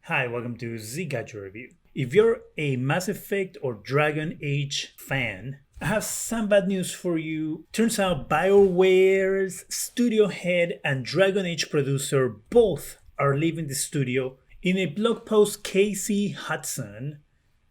Hi, welcome to Z Gadget Review. If you're a Mass Effect or Dragon Age fan, I have some bad news for you. Turns out Bioware's studio head and Dragon Age producer both are leaving the studio. In a blog post, Casey Hudson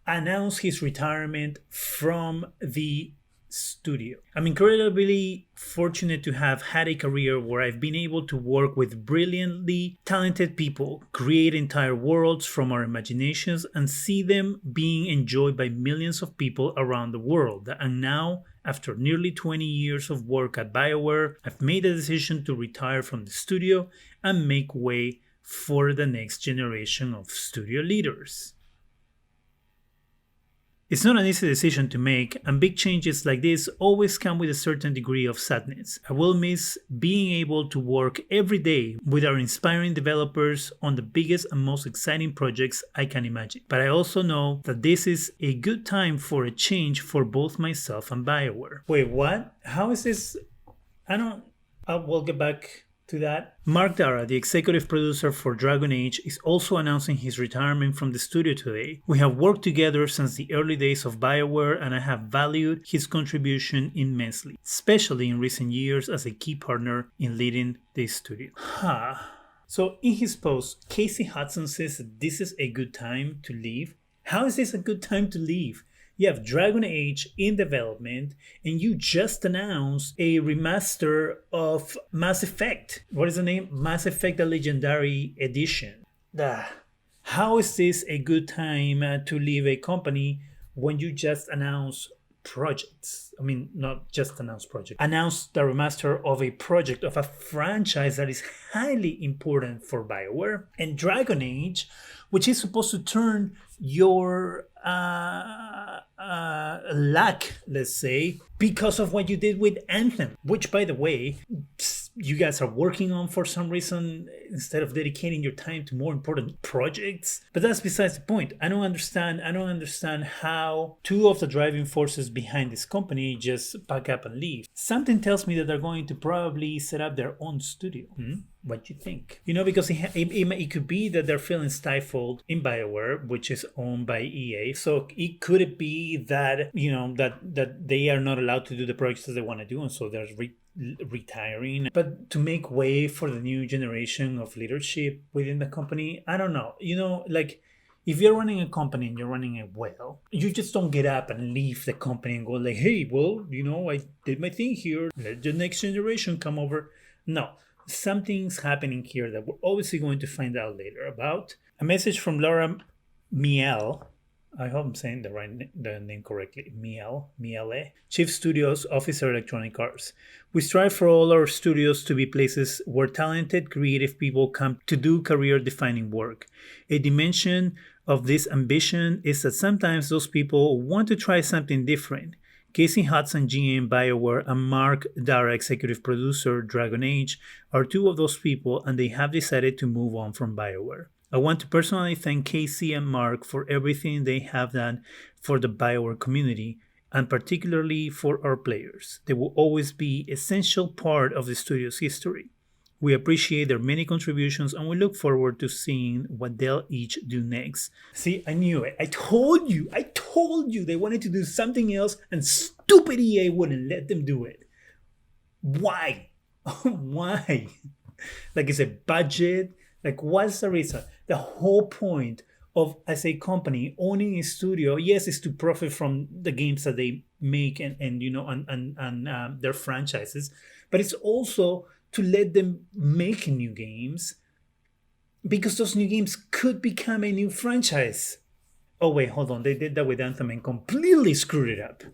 announced his retirement from the studio. I'm incredibly fortunate to have had a career where I've been able to work with brilliantly talented people, create entire worlds from our imaginations, and see them being enjoyed by millions of people around the world. And now, after nearly 20 years of work at Bioware, I've made the decision to retire from the studio and make way for the next generation of studio leaders. It's not an easy decision to make, and big changes like this always come with a certain degree of sadness. I will miss being able to work every day with our inspiring developers on the biggest and most exciting projects I can imagine. But I also know that this is a good time for a change for both myself and Bioware. Wait, what? How is this? We'll get back to that. Mark Darda, the executive producer for Dragon Age, is also announcing his retirement from the studio today. We have worked together since the early days of Bioware, and I have valued his contribution immensely, especially in recent years as a key partner in leading the studio. So in his post, Casey Hudson says that this is a good time to leave. How is this a good time to leave? You have Dragon Age in development, and you just announced a remaster of Mass Effect. What is the name? Mass Effect: The Legendary Edition. How is this a good time to leave a company when you just announced projects? I mean, not just announced project. Announced the remaster of a project of a franchise that is highly important for Bioware. And Dragon Age, which is supposed to turn your luck, let's say, because of what you did with Anthem, which, by the way, you guys are working on for some reason instead of dedicating your time to more important projects. But that's besides the point. I don't understand how two of the driving forces behind this company just pack up and leave. Something tells me that they're going to probably set up their own studio. What do you think? Because it could be that they're feeling stifled in Bioware, which is owned by EA. So it could be that that they are not allowed to do the projects that they want to do, and so they're retiring. But to make way for the new generation of leadership within the company, I don't know. If you're running a company and you're running it well, you just don't get up and leave the company and go like, hey, well, I did my thing here. Let the next generation come over. No. Something's happening here that we're obviously going to find out later about. A message from Laura Miele. I hope I'm saying the name correctly. Miele, Chief Studios Officer, Electronic Arts. We strive for all our studios to be places where talented, creative people come to do career-defining work. A dimension of this ambition is that sometimes those people want to try something different. Casey Hudson, GM, Bioware, and Mark Darda, executive producer, Dragon Age, are two of those people, and they have decided to move on from Bioware. I want to personally thank Casey and Mark for everything they have done for the Bioware community, and particularly for our players. They will always be an essential part of the studio's history. We appreciate their many contributions, and we look forward to seeing what they'll each do next. See, I knew it. I told you they wanted to do something else, and stupid EA wouldn't let them do it. Why? Why? Is it budget? What's the reason? The whole point of, as a company, owning a studio, yes, is to profit from the games that they make and their franchises, but it's also to let them make new games, because those new games could become a new franchise. Oh wait, hold on. They did that with Anthem and completely screwed it up.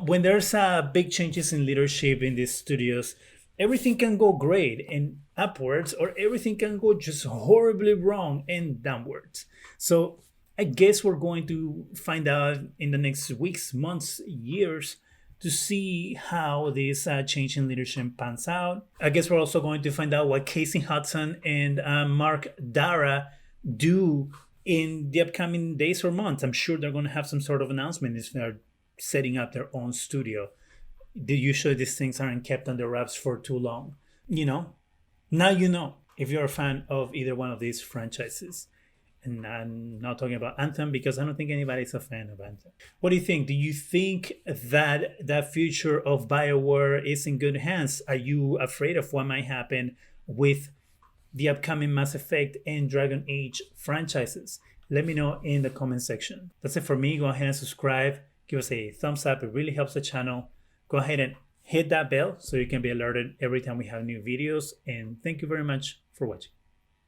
When there's big changes in leadership in these studios, everything can go great and upwards, or everything can go just horribly wrong and downwards. So I guess we're going to find out in the next weeks, months, years, to see how this change in leadership pans out. I guess we're also going to find out what Casey Hudson and Mark Darda do in the upcoming days or months. I'm sure they're going to have some sort of announcement if they're setting up their own studio. Usually these things aren't kept under wraps for too long. Now if you're a fan of either one of these franchises. And I'm not talking about Anthem because I don't think anybody's a fan of Anthem. What do you think? Do you think that that future of Bioware is in good hands? Are you afraid of what might happen with the upcoming Mass Effect and Dragon Age franchises? Let me know in the comment section. That's it for me. Go ahead and subscribe. Give us a thumbs up. It really helps the channel. Go ahead and hit that bell so you can be alerted every time we have new videos. And thank you very much for watching.